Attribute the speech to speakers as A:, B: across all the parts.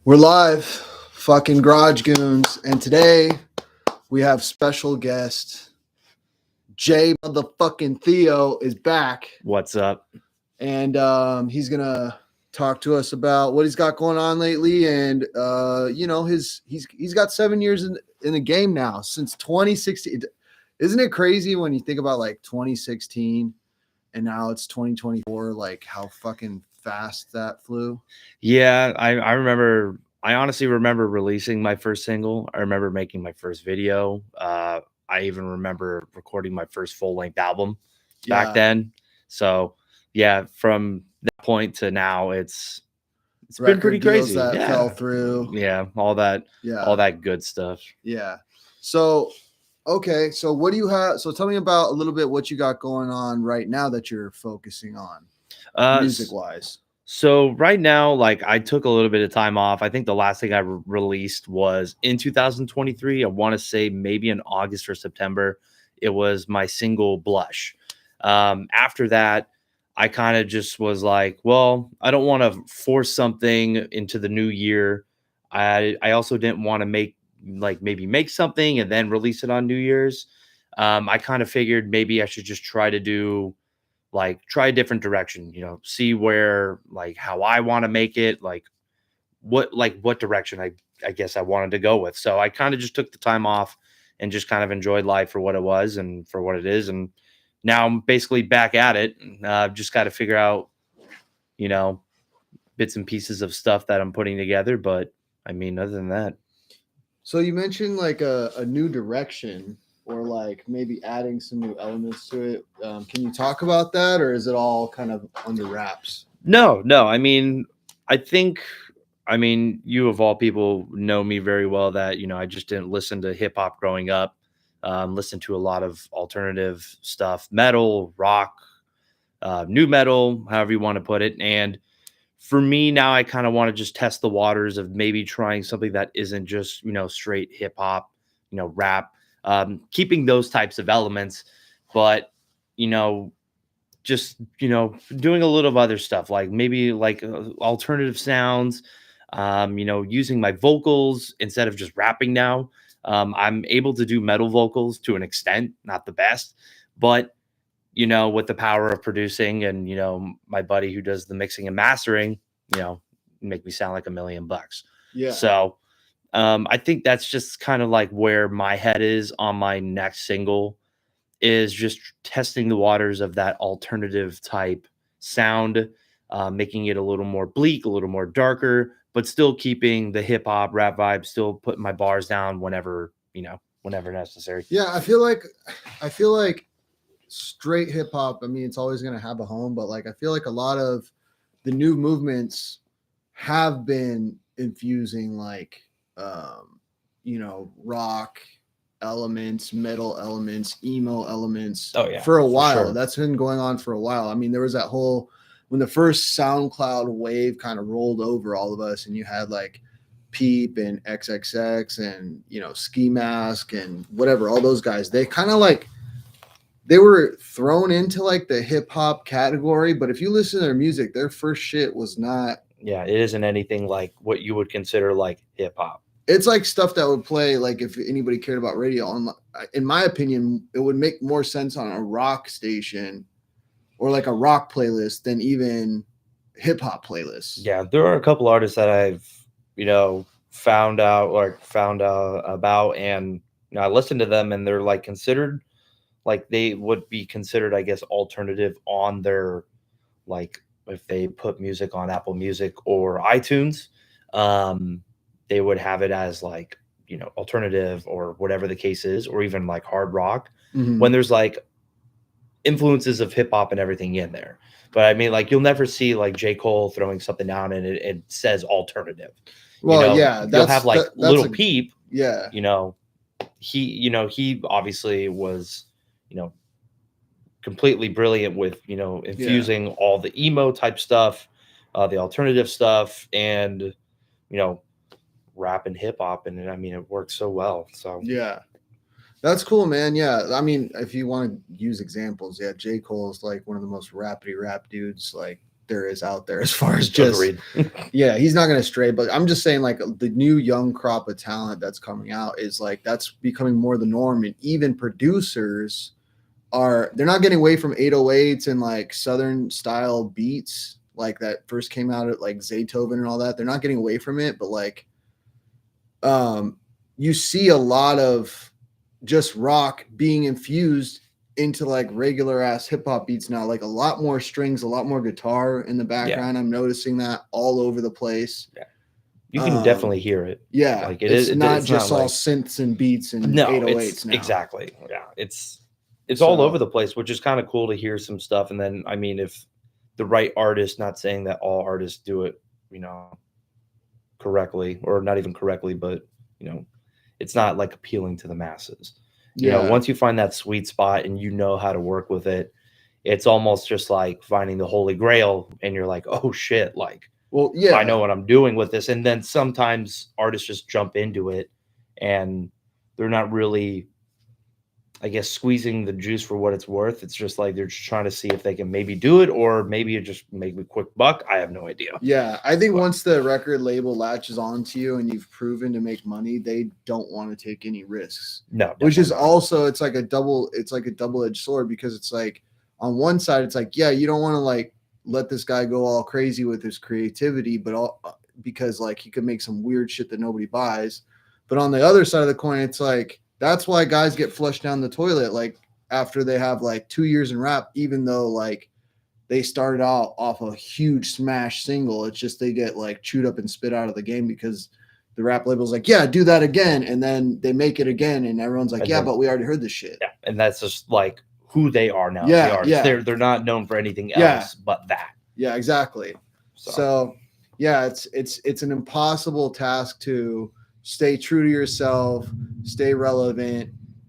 A: We're live, fucking Garage Goons, and today we have special guest J motherfucking Theo is back,
B: What's up?
A: and he's gonna talk to us about what he's got going on lately, and he's got 7 years in the game now since 2016. Isn't it crazy when you think about like 2016 and now it's 2024? Like how fucking fast that flew.
B: Yeah, I remember. I honestly remember releasing my first single. I remember making my first video. I even remember recording my first full length album back then. So yeah, from that point to now, it's been pretty crazy.
A: That
B: Yeah,
A: fell through.
B: Yeah, all that good stuff.
A: Yeah. So, okay. So what do you have? So tell me about a little bit what you got going on right now that you're focusing on music wise.
B: So right now, like I took a little bit of time off. I think the last thing I released was in 2023. I want to say maybe in August or September. It was my single Blush. After that, I kind of just was like, well, I don't want to force something into the new year. I also didn't want to maybe make something and then release it on New Year's. I kind of figured maybe I should just try a different direction, see where how I want to make it, what direction I guess I wanted to go with. So I kind of just took the time off and just kind of enjoyed life for what it was and for what it is. And now I'm basically back at it. I've just got to figure out, bits and pieces of stuff that I'm putting together. But I mean, other than that.
A: So you mentioned like a new direction or like maybe adding some new elements to it. Can you talk about that, or is it all kind of under wraps?
B: No. I mean, you of all people know me very well that, I just didn't listen to hip hop growing up. Listened to a lot of alternative stuff, metal, rock, new metal, however you want to put it. And for me now, I kind of want to just test the waters of maybe trying something that isn't just, straight hip hop, rap, keeping those types of elements, but, just, doing a little of other stuff, like maybe alternative sounds, using my vocals instead of just rapping now. I'm able to do metal vocals to an extent, not the best, but with the power of producing and, my buddy who does the mixing and mastering, make me sound like $1,000,000.
A: Yeah.
B: So I think that's just kind of like where my head is on my next single, is just testing the waters of that alternative type sound, making it a little more bleak, a little more darker, but still keeping the hip hop rap vibe, still putting my bars down whenever necessary.
A: Yeah. I feel like straight hip hop, I mean, it's always going to have a home, but like I feel like a lot of the new movements have been infusing rock elements, metal elements, emo elements for a while. Sure. That's been going on for a while. I mean, there was that whole, when the first SoundCloud wave kind of rolled over all of us, and you had like Peep and XXX and, Ski Mask and whatever, all those guys, they kind of they were thrown into like the hip hop category, but if you listen to their music, their first shit was not.
B: Yeah, it isn't anything like what you would consider like hip hop.
A: It's like stuff that would play, like if anybody cared about radio. In my opinion, it would make more sense on a rock station or like a rock playlist than even hip hop playlists.
B: Yeah, there are a couple artists that I've, found out about, and I listened to them, and they're like considered, like they would be considered, I guess, alternative on their, like if they put music on Apple Music or iTunes. They would have it as like, alternative or whatever the case is, or even like hard rock, when there's like influences of hip hop and everything in there. But I mean, like you'll never see like J. Cole throwing something down and it says alternative.
A: Well,
B: you'll have like Little Peep.
A: Yeah.
B: He obviously was, completely brilliant with, infusing all the emo type stuff, the alternative stuff, and, rap and hip hop, and I mean it works so well. So
A: yeah, that's cool, man. Yeah, I mean, if you want to use examples, J. Cole is like one of the most rapidy rap dudes like there is out there as far as just yeah, he's not going to stray, but I'm just saying like the new young crop of talent that's coming out is like that's becoming more the norm, and even producers they're not getting away from 808s and like southern style beats like that first came out at like Zaytoven and all that. They're not getting away from it, but like you see a lot of just rock being infused into like regular ass hip hop beats now, like a lot more strings, a lot more guitar in the background. Yeah. I'm noticing that all over the place.
B: Yeah. You can definitely hear it.
A: Yeah. Like it's not just all synths and beats and 808s now.
B: Exactly. Yeah. It's all over the place, which is kind of cool to hear some stuff. And then, I mean, if the right artist, not saying that all artists do it, you know, correctly, or not even correctly, but, you know, it's not like appealing to the masses. You know, once you find that sweet spot and you know how to work with it, it's almost just like finding the holy grail, and you're like, oh shit, like, well, yeah, I know what I'm doing with this. And then sometimes artists just jump into it and they're not really, I guess, squeezing the juice for what it's worth. It's just like they're just trying to see if they can maybe do it, or maybe it just make a quick buck. I have no idea.
A: Yeah, I think once the record label latches onto you and you've proven to make money, they don't want to take any risks.
B: No,
A: which is also it's like a double-edged sword, because it's like on one side it's like, yeah, you don't want to like let this guy go all crazy with his creativity, but because like he could make some weird shit that nobody buys. But on the other side of the coin, it's like that's why guys get flushed down the toilet like after they have like 2 years in rap, even though like they started out off a huge smash single. It's just they get like chewed up and spit out of the game because the rap label's like, yeah, do that again. And then they make it again and everyone's like, yeah, but we already heard this shit.
B: Yeah. And that's just like who they are now. Yeah, yeah. They're not known for anything else but that.
A: Yeah, exactly. So yeah, it's an impossible task to stay true to yourself, stay relevant,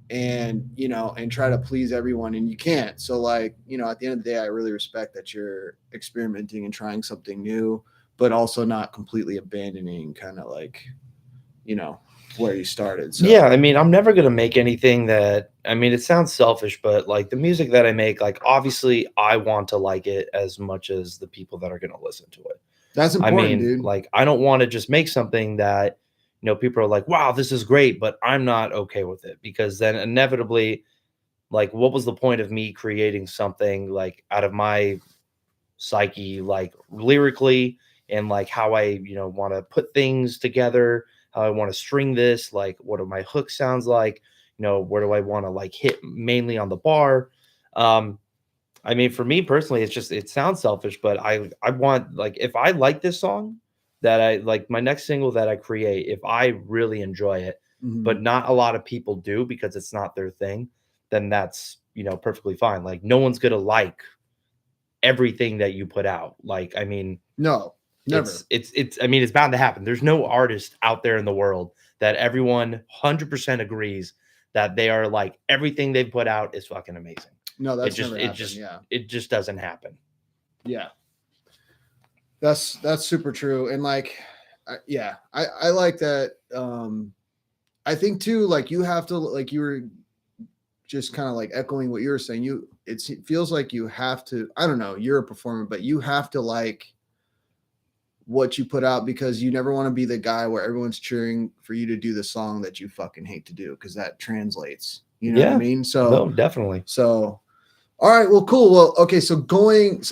A: and, you know, and try to please everyone. And you can't. So like, you know, at the end of the day, I really respect that you're experimenting and trying something new, but also not completely abandoning kind of like, you know, where you started. So
B: yeah, I mean, I'm never going to make anything that, I mean, it sounds selfish, but like the music that I make, like obviously I want to like it as much as the people that are going to listen to it.
A: That's important, dude.
B: Like, I don't want to just make something that, you know, people are like, wow, this is great, but I'm not okay with it, because then inevitably, like, what was the point of me creating something like out of my psyche, like lyrically, and like how I, you know, want to put things together, how I want to string this, like what do my hook sounds like, you know, where do I want to like hit mainly on the bar. I mean, for me personally, it's just, it sounds selfish, but I want, like, if I like this song, that I like my next single that I create, if I really enjoy it, but not a lot of people do because it's not their thing, then that's, you know, perfectly fine. Like no one's going to like everything that you put out. Like, I mean,
A: no, never.
B: It's, I mean, it's bound to happen. There's no artist out there in the world that everyone 100% agrees that they are like, everything they've put out is fucking amazing.
A: No, that's never happened.
B: It just doesn't happen.
A: Yeah. That's super true. And like, I like that. I think too, like you have to, like you were just kind of like echoing what you were saying. It feels like you have to, I don't know, you're a performer, but you have to like what you put out, because you never want to be the guy where everyone's cheering for you to do the song that you fucking hate to do, because that translates. You know what I mean? So
B: no, definitely.
A: So, all right, well, cool. Well, okay. So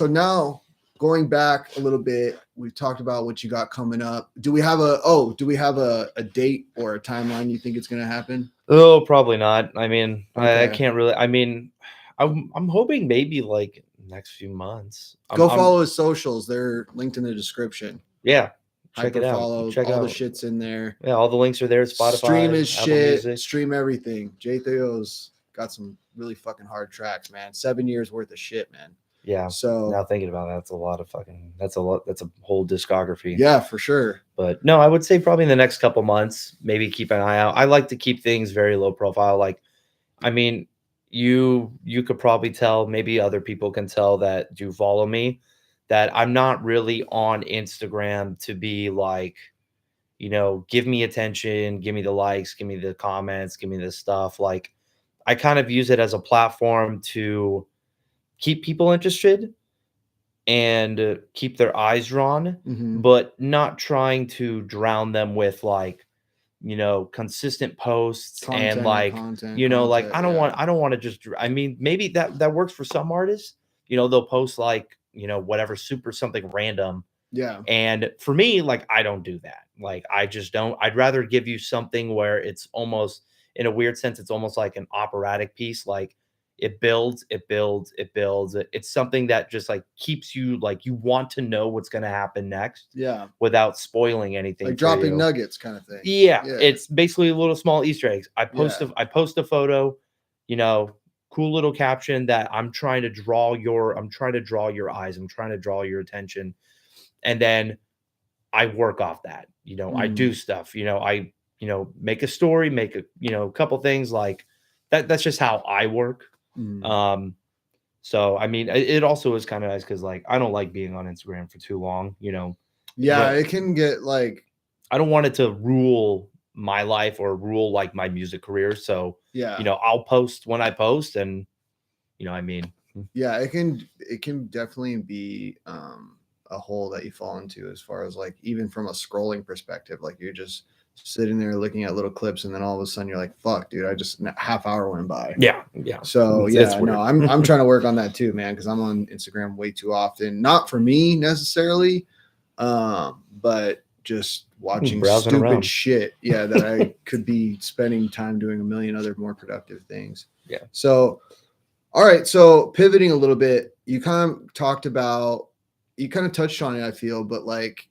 A: now going back a little bit, we've talked about what you got coming up. Do we have a date or a timeline you think it's going to happen?
B: Oh, probably not. I mean, okay. I can't really, I mean, I'm hoping maybe like next few months.
A: Go follow his socials. They're linked in the description.
B: Yeah. Check it out.
A: All the shit's in there.
B: Yeah. All the links are there. Spotify.
A: Stream his shit. Music. Stream everything. J-Theo's got some really fucking hard tracks, man. 7 years worth of shit, man.
B: Yeah.
A: So
B: now thinking about that's a whole discography.
A: Yeah, for sure.
B: But no, I would say probably in the next couple months, maybe keep an eye out. I like to keep things very low profile. Like, I mean, you could probably tell, maybe other people can tell that do follow me, that I'm not really on Instagram to be like, you know, give me attention, give me the likes, give me the comments, give me this stuff. Like, I kind of use it as a platform to keep people interested and keep their eyes drawn, but not trying to drown them with like, consistent posts and like, like I don't want to just, I mean, maybe that works for some artists, they'll post like, whatever, super something random.
A: Yeah.
B: And for me, like, I don't do that. Like, I just don't. I'd rather give you something where it's almost, in a weird sense, it's almost like an operatic piece. Like, it builds, it builds, it builds. It's something that just like keeps you, like, you want to know what's going to happen next.
A: Yeah.
B: Without spoiling anything.
A: Like dropping nuggets kind of thing.
B: Yeah. It's basically little small Easter eggs. I post a photo, cool little caption that I'm trying to draw your eyes. I'm trying to draw your attention. And then I work off that, I do stuff, I, make a story, make a couple things like that. That's just how I work. So, I mean, it also is kind of nice because like, I don't like being on Instagram for too long,
A: Yeah, it can get like,
B: I don't want it to rule my life or rule like my music career. So, I'll post when I post and, I mean.
A: Yeah, it can definitely be, a hole that you fall into as far as like even from a scrolling perspective, like you're just sitting there looking at little clips and then all of a sudden you're like, fuck dude, I just half hour went by.
B: Yeah
A: So no, I'm trying to work on that too, man, because I'm on Instagram way too often, not for me necessarily, but just watching stupid around. Shit that I could be spending time doing a million other more productive things. So all right, so pivoting a little bit, you kind of touched on it, I feel, but like,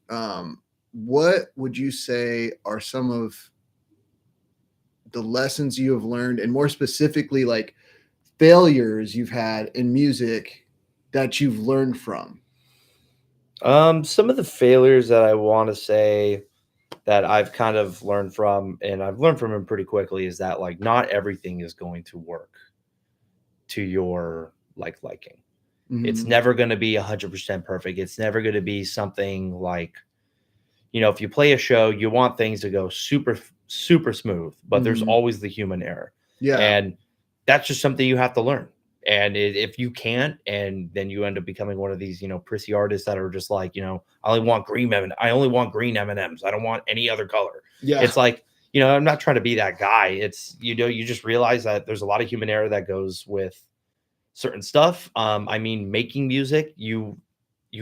A: what would you say are some of the lessons you have learned, and more specifically, like failures you've had in music that you've learned from?
B: Some of the failures that I want to say that I've kind of learned from, and I've learned from them pretty quickly, is that like not everything is going to work to your liking. It's never going to be 100% perfect. It's never going to be something like, if you play a show, you want things to go super, super smooth, but there's always the human error. Yeah. And that's just something you have to learn. And if you can't, and then you end up becoming one of these, prissy artists that are just like, I only want green M&Ms. I don't want any other color. Yeah. It's like, I'm not trying to be that guy. It's, you just realize that there's a lot of human error that goes with certain stuff. I mean, making music, you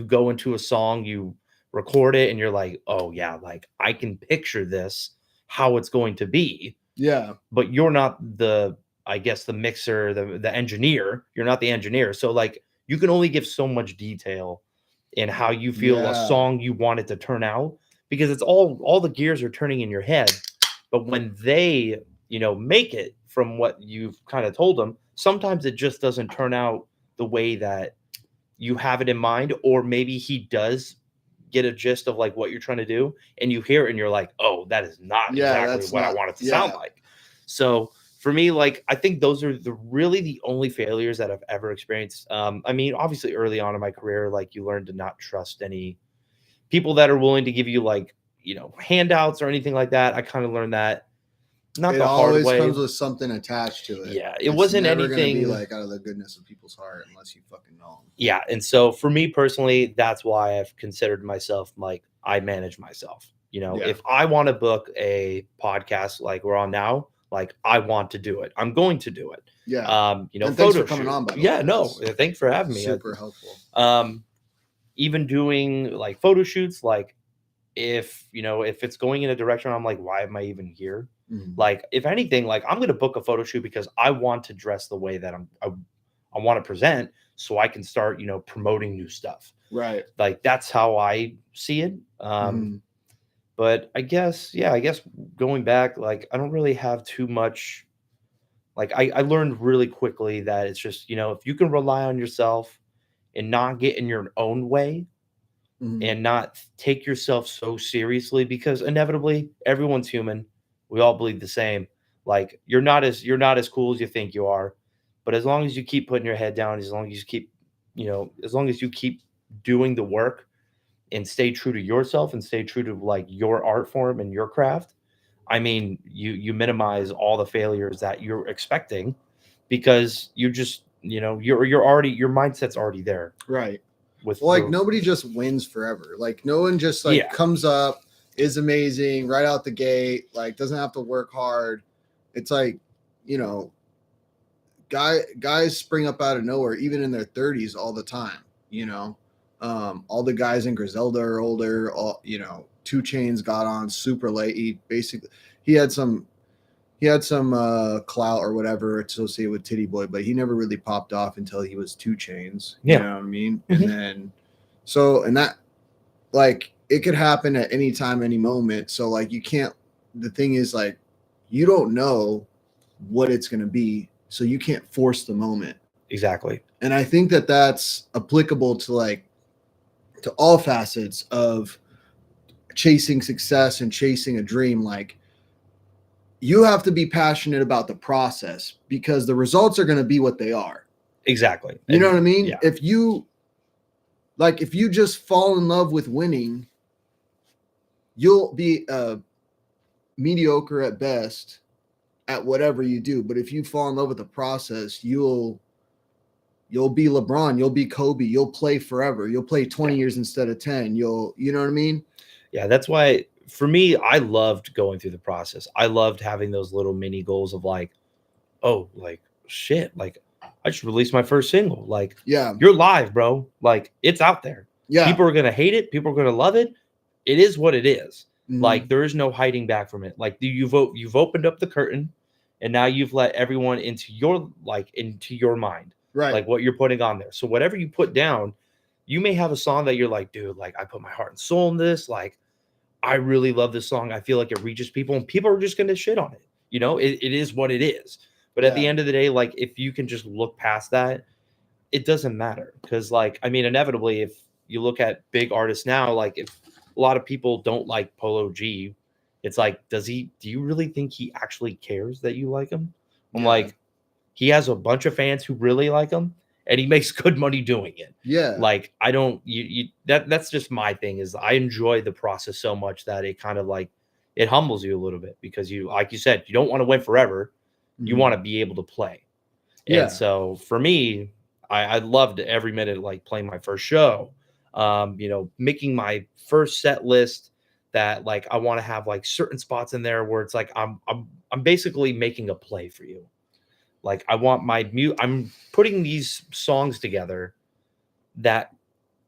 B: go into a song, you record it, and you're like, oh yeah, like I can picture this, how it's going to be.
A: Yeah.
B: But you're not the mixer, the engineer. You're not the engineer. So like you can only give so much detail in how you feel a song you want it to turn out, because it's all the gears are turning in your head. But when they, make it from what you've kind of told them, sometimes it just doesn't turn out the way that you have it in mind, or maybe he does get a gist of like what you're trying to do, and you hear it and you're like, oh, that is not exactly what I want it to sound like. So for me, like, I think those are the only failures that I've ever experienced. I mean, obviously early on in my career, like you learn to not trust any people that are willing to give you like, handouts or anything like that. I kind of learned that. Not the hard way. It always
A: comes with something attached to it.
B: Yeah, it's wasn't never anything
A: gonna be like out of the goodness of people's heart unless you fucking know them.
B: Yeah, and so for me personally, that's why I've considered myself like I manage myself. If I want to book a podcast like we're on now, like I want to do it, I'm going to do it.
A: Yeah.
B: And
A: thanks for coming on. By the way.
B: No, thanks for having me.
A: Super helpful.
B: Even doing like photo shoots, like if it's going in a direction, I'm like, why am I even here? Like, if anything, like I'm going to book a photo shoot because I want to dress the way that I want to present, so I can start, promoting new stuff.
A: Right.
B: Like that's how I see it. But I guess going back, like I don't really have too much. Like I learned really quickly that it's just, if you can rely on yourself and not get in your own way, and not take yourself so seriously, because inevitably everyone's human. We all bleed the same. Like you're not as cool as you think you are, but as long as you keep putting your head down, as long as you keep doing the work and stay true to yourself and stay true to like your art form and your craft, I mean, you minimize all the failures that you're expecting, because you just, your mindset's already there.
A: Right.
B: with
A: like nobody just wins forever. Like no one just like comes up, is amazing right out the gate, like doesn't have to work hard. It's like, you know, guys spring up out of nowhere, even in their 30s all the time, you know. All the guys in Griselda are older, all, you know, 2 Chainz got on super late. He had some clout or whatever associated with Titty Boy, but he never really popped off until he was 2 Chainz. You know what I mean? Mm-hmm. And then and that, like, it could happen at any time, any moment. So like the thing is, like, you don't know what it's going to be, so you can't force the moment.
B: Exactly.
A: And I think that that's applicable to all facets of chasing success and chasing a dream. Like, you have to be passionate about the process because the results are going to be what they are.
B: Exactly.
A: You know what I mean? Yeah. If you just fall in love with winning, you'll be mediocre at best at whatever you do. But if you fall in love with the process, you'll be LeBron, you'll be Kobe, you'll play forever. You'll play 20 years instead of 10. You know what I mean?
B: Yeah, that's why for me, I loved going through the process. I loved having those little mini goals of like, oh, like shit, like I just released my first single. Like, you're live, bro. Like, it's out there. Yeah. People are gonna hate it, people are gonna love it. It is what it is. Mm-hmm. Like, there is no hiding back from it. Like, you've opened up the curtain, and now you've let everyone into your mind. Right. Like what you're putting on there. So whatever you put down, you may have a song that you're like, dude, like I put my heart and soul in this. Like, I really love this song. I feel like it reaches people, and people are just going to shit on it. You know, it is what it is. But at the end of the day, like, if you can just look past that, it doesn't matter. Because, like, I mean, inevitably, if you look at big artists now, like if a lot of people don't like Polo G, it's like, do you really think he actually cares that you like him? I'm like, he has a bunch of fans who really like him, and he makes good money doing it. Yeah. Like, I don't, that's just my thing, is I enjoy the process so much that it kind of like, it humbles you a little bit, because you, like you said, you don't want to win forever. Mm-hmm. You want to be able to play. Yeah. And so for me, I loved every minute, like playing my first show, you know, making my first set list that like, I want to have like certain spots in there where it's like, I'm basically making a play for you. Like, I want I'm putting these songs together that,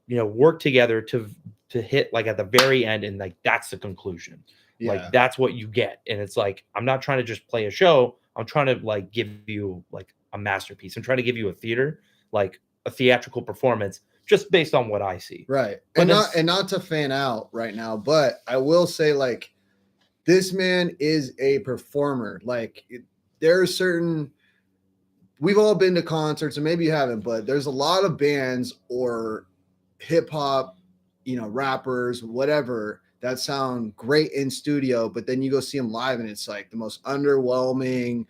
B: you know, work together to hit like at the very end. And like, that's the conclusion. Yeah. Like, that's what you get. And it's like, I'm not trying to just play a show. I'm trying to like give you like a masterpiece. I'm trying to give you a theatrical performance just based on what I see. Right. But
A: and not to fan out right now, but I will say, like, this man is a performer. Like, there are certain, we've all been to concerts, and maybe you haven't, but there's a lot of bands or hip hop, you know, rappers, whatever, that sound great in studio, but then you go see them live and it's like the most underwhelming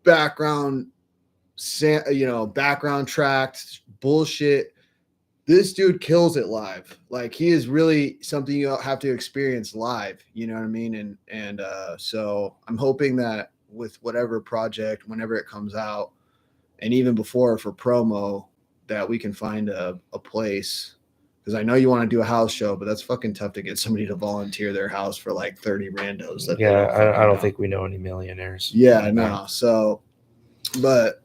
A: background tracked bullshit. This dude kills it live. Like, he is really something you have to experience live. You know what I mean? And so I'm hoping that with whatever project, whenever it comes out, and even before for promo, that we can find a place. Because I know you want to do a house show, but that's fucking tough to get somebody to volunteer their house for like 30 randos.
B: I don't think we know any millionaires.
A: Yeah, no. So, but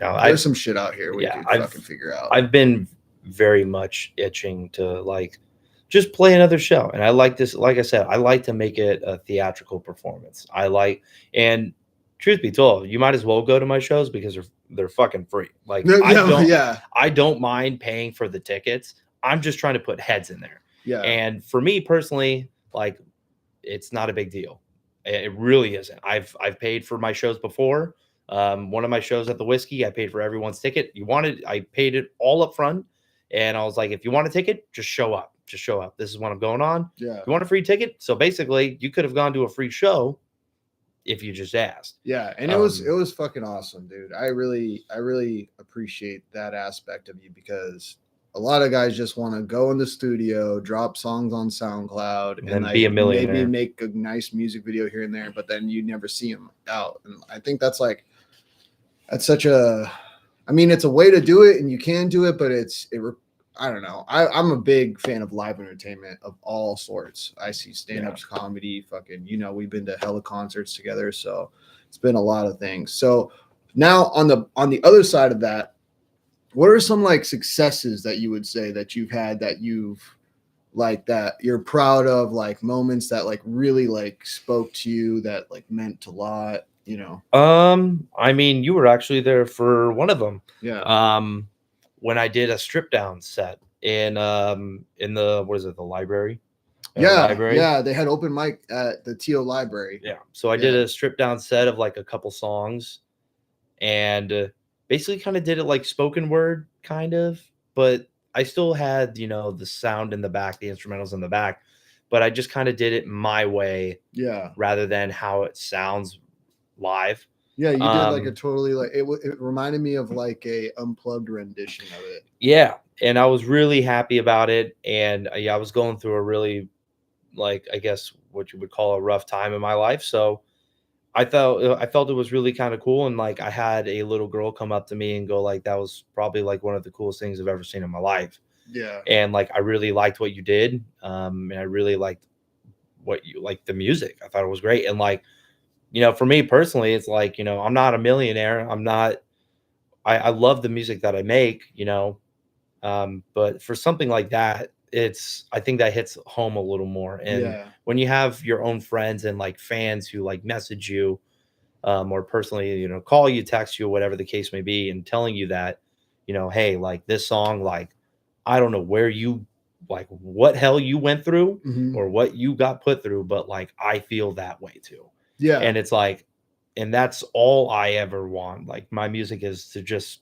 A: no, there's some shit out here we could fucking figure out.
B: I've been very much itching to like just play another show. And I like this, like I said, I like to make it a theatrical performance. And truth be told, you might as well go to my shows because they're fucking free. Like, I don't mind paying for the tickets. I'm just trying to put heads in there. Yeah. And for me personally, like, it's not a big deal. It really isn't. I've paid for my shows before. One of my shows at the Whiskey, I paid for everyone's ticket. I paid it all up front. And I was like, if you want a ticket, just show up. Just show up. This is what I'm going on. Yeah. You want a free ticket? So basically, you could have gone to a free show if you just asked.
A: Yeah, and it was fucking awesome, dude. I really appreciate that aspect of you, because a lot of guys just want to go in the studio, drop songs on SoundCloud, and like,
B: be a millionaire.
A: Maybe make a nice music video here and there, but then you never see them out. And I think that's such a, I mean, it's a way to do it, and you can do it, but I don't know. I'm a big fan of live entertainment of all sorts. I see stand-ups, comedy, fucking, we've been to hella concerts together. So it's been a lot of things. So now on the other side of that, what are some like successes that you would say that you've had that you've like that you're proud of, like moments that like really like spoke to you that like meant a lot,
B: I mean, you were actually there for one of them.
A: Yeah.
B: When I did a strip down set in the what is it, the library?
A: Yeah, they had open mic at the TO library.
B: Yeah. So I did a strip down set of like a couple songs and basically kind of did it like spoken word kind of, but I still had, the sound in the back, the instrumentals in the back, but I just kind of did it my way.
A: Yeah.
B: Rather than how it sounds live.
A: Yeah, you did like a totally like it reminded me of like a unplugged rendition of it.
B: Yeah, and I was really happy about it, and I was going through a really, like, I guess what you would call a rough time in my life. So I felt it was really kind of cool, and like I had a little girl come up to me and go like, "That was probably like one of the coolest things I've ever seen in my life."
A: Yeah,
B: and like I really liked what you did, and I really liked the music. I thought it was great, and like. For me personally, it's like, I'm not a millionaire. I love the music that I make, but for something like that, I think that hits home a little more. And when you have your own friends and like fans who like message you, or personally, call you, text you, whatever the case may be, and telling you that, hey, like this song, like, I don't know where like what hell you went through or what you got put through, but like, I feel that way too.
A: Yeah.
B: And it's like, and that's all I ever want. Like my music is to just,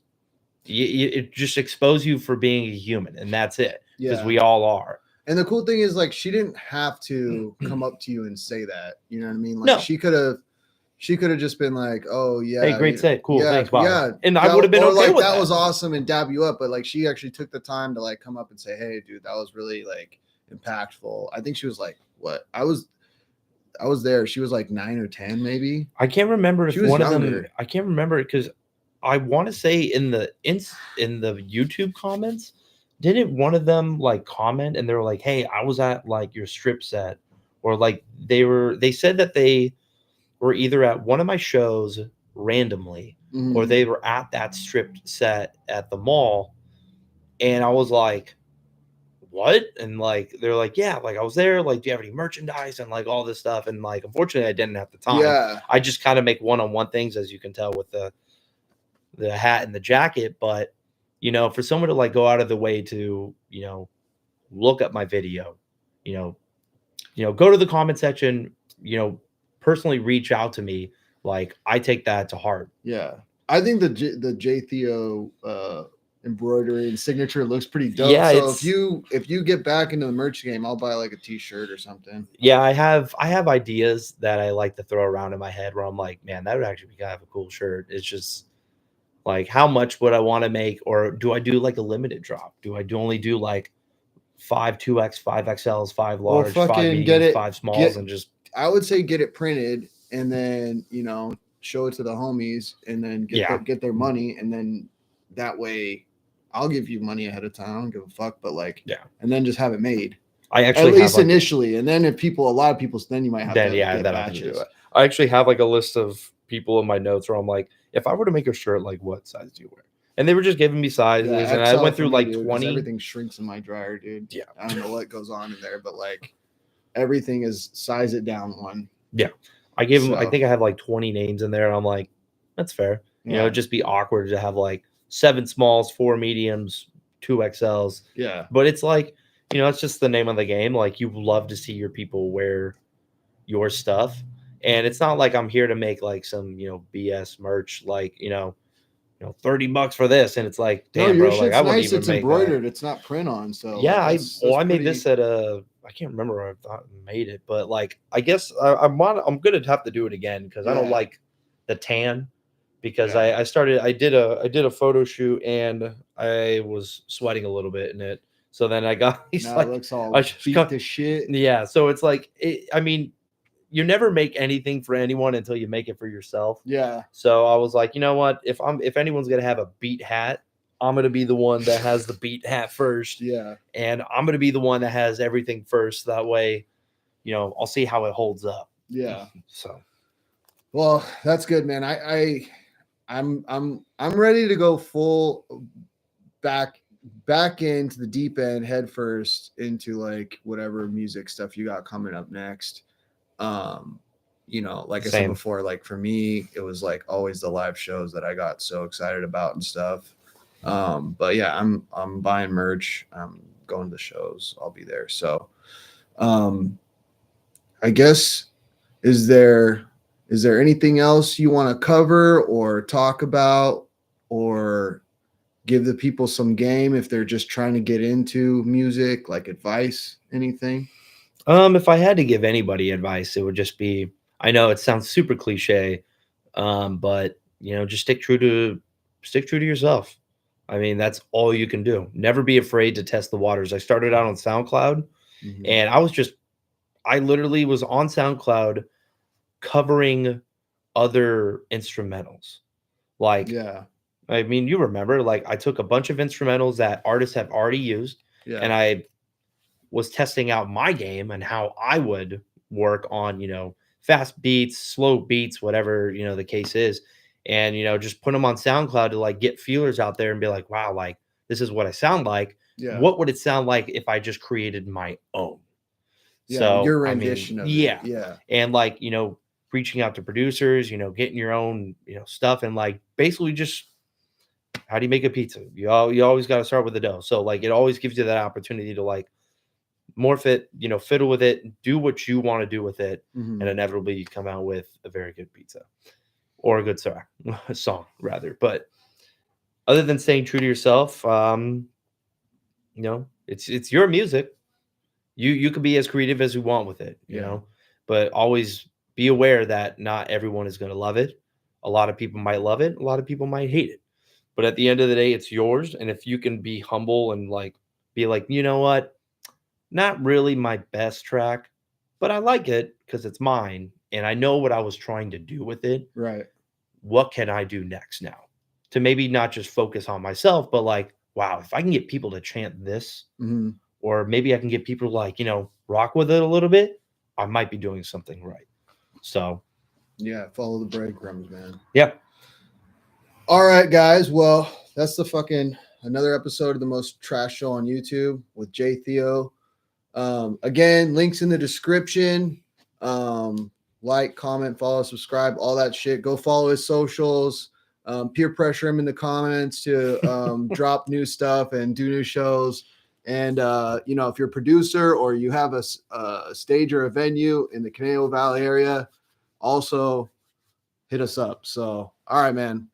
B: it just expose you for being a human, and that's it. Because we all are.
A: And the cool thing is like, she didn't have to come up to you and say that, you know what I mean? Like she could have just been like, "Oh yeah,
B: hey, great set, cool, thanks, bye."
A: Yeah,
B: and I would have been okay
A: like
B: with
A: that was awesome and dab you up, but like she actually took the time to like come up and say, "Hey dude, that was really like impactful." I think she was like, what? I was there. She was like 9 or 10, maybe.
B: I can't remember if one of them. I can't remember it because I want to say in the YouTube comments, didn't one of them like comment and they were like, "Hey, I was at like your strip set," or like they said that they were either at one of my shows randomly or they were at that strip set at the mall, and I was like, what? And like they're like, yeah, like I was there, like, do you have any merchandise and like all this stuff? And like unfortunately I didn't have the time.
A: Yeah,
B: I just kind of make one-on-one things, as you can tell with the hat and the jacket. But for someone to like go out of the way to look up my video, go to the comment section, personally reach out to me, like I take that to heart.
A: Yeah, I think the J-Theo embroidery and signature looks pretty dope.
B: Yeah,
A: so if you get back into the merch game, I'll buy like a t-shirt or something.
B: Yeah, I have ideas that I like to throw around in my head where I'm like, man, that would actually be kind of a cool shirt. It's just like, how much would I want to make, or do I do like a limited drop? Do I only do like 5 2X, 5XLs, 5 large, 5 mediums, 5 smalls, and just
A: I would say get it printed and then show it to the homies and then get their money, and then that way I'll give you money ahead of time. I don't give a fuck, but like, and then just have it made.
B: I actually
A: at least initially, and then if a lot of people, then you might have to get batches.
B: I actually have like a list of people in my notes where I'm like, if I were to make a shirt, like what size do you wear? And they were just giving me sizes, and I went through like 20.
A: Everything shrinks in my dryer, dude. Yeah, I don't know what goes on in there, but like everything is size it down one.
B: Yeah, I gave them. I think I have like 20 names in there, and I'm like, that's fair. It'd just be awkward to have like 7 smalls, 4 mediums, 2 XLs.
A: Yeah,
B: but it's like, it's just the name of the game. Like, you love to see your people wear your stuff, and it's not like I'm here to make like some BS merch, like $30 for this, and it's like, damn,
A: your
B: bro, like I wouldn't
A: nice.
B: even
A: It's
B: make
A: embroidered.
B: that.
A: It's not print on. So
B: yeah, I made this at I can't remember where I thought I made it, but like I guess I'm gonna have to do it again because I don't like the tan. Because I did a photo shoot and I was sweating a little bit in it. So then I got
A: it looks all beat to shit.
B: Yeah, so it's like I mean, you never make anything for anyone until you make it for yourself.
A: Yeah.
B: So I was like, you know what? If anyone's gonna have a beat hat, I'm going to be the one that has the beat hat first.
A: Yeah.
B: And I'm going to be the one that has everything first. That way, you know, I'll see how it holds up.
A: Yeah.
B: So,
A: well, that's good, man. I'm ready to go full back into the deep end, head first into like whatever music stuff you got coming up next. You know, like I said before, like for me, it was like always the live shows that I got so excited about and stuff. But yeah, I'm buying merch. I'm going to the shows. I'll be there. So, I guess, is there anything else you want to cover or talk about or give the people some game if they're just trying to get into music, like advice, anything?
B: If I had to give anybody advice, it would just be, I know it sounds super cliche, but you know, just stick true to yourself. I mean, that's all you can do. Never be afraid to test the waters. I started out on SoundCloud, and I literally was on SoundCloud covering other instrumentals. Like,
A: yeah,
B: I mean, you remember, like I took a bunch of instrumentals that artists have already used, and I was testing out my game and how I would work on, you know, fast beats, slow beats, whatever, you know, the case is. And, you know, just put them on SoundCloud to like get feelers out there and be like, wow, like this is what I sound like.
A: Yeah.
B: What would it sound like if I just created my own?
A: Yeah, so, your rendition of it.
B: Yeah. And like, you know, reaching out to producers, you know, getting your own, you know, stuff and like basically just how do you make a pizza? You always got to start with the dough. So like it always gives you that opportunity to like morph it, you know, fiddle with it, do what you want to do with it, and inevitably you come out with a very good pizza or a good song rather. But other than staying true to yourself, you know, it's your music. You can be as creative as you want with it, you know, but always be aware that not everyone is going to love it. A lot of people might love it. A lot of people might hate it. But at the end of the day, it's yours. And if you can be humble and like, be like, you know what? Not really my best track, but I like it because it's mine. And I know what I was trying to do with it.
A: Right.
B: What can I do next now? To maybe not just focus on myself, but like, wow, if I can get people to chant this, or maybe I can get people to like, you know, rock with it a little bit, I might be doing something right. So,
A: yeah, follow the breadcrumbs, man.
B: Yeah.
A: All right, guys. Well, that's the fucking another episode of the most trash show on YouTube with J-Theo. Again, links in the description. Like, comment, follow, subscribe, all that shit. Go follow his socials. Peer pressure him in the comments to drop new stuff and do new shows. And you know, if you're a producer or you have a stage or a venue in the Conejo Valley area, also hit us up. So, all right, man.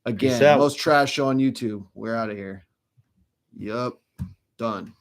A: Again, most trash show on YouTube. We're out of here. Yup. Done.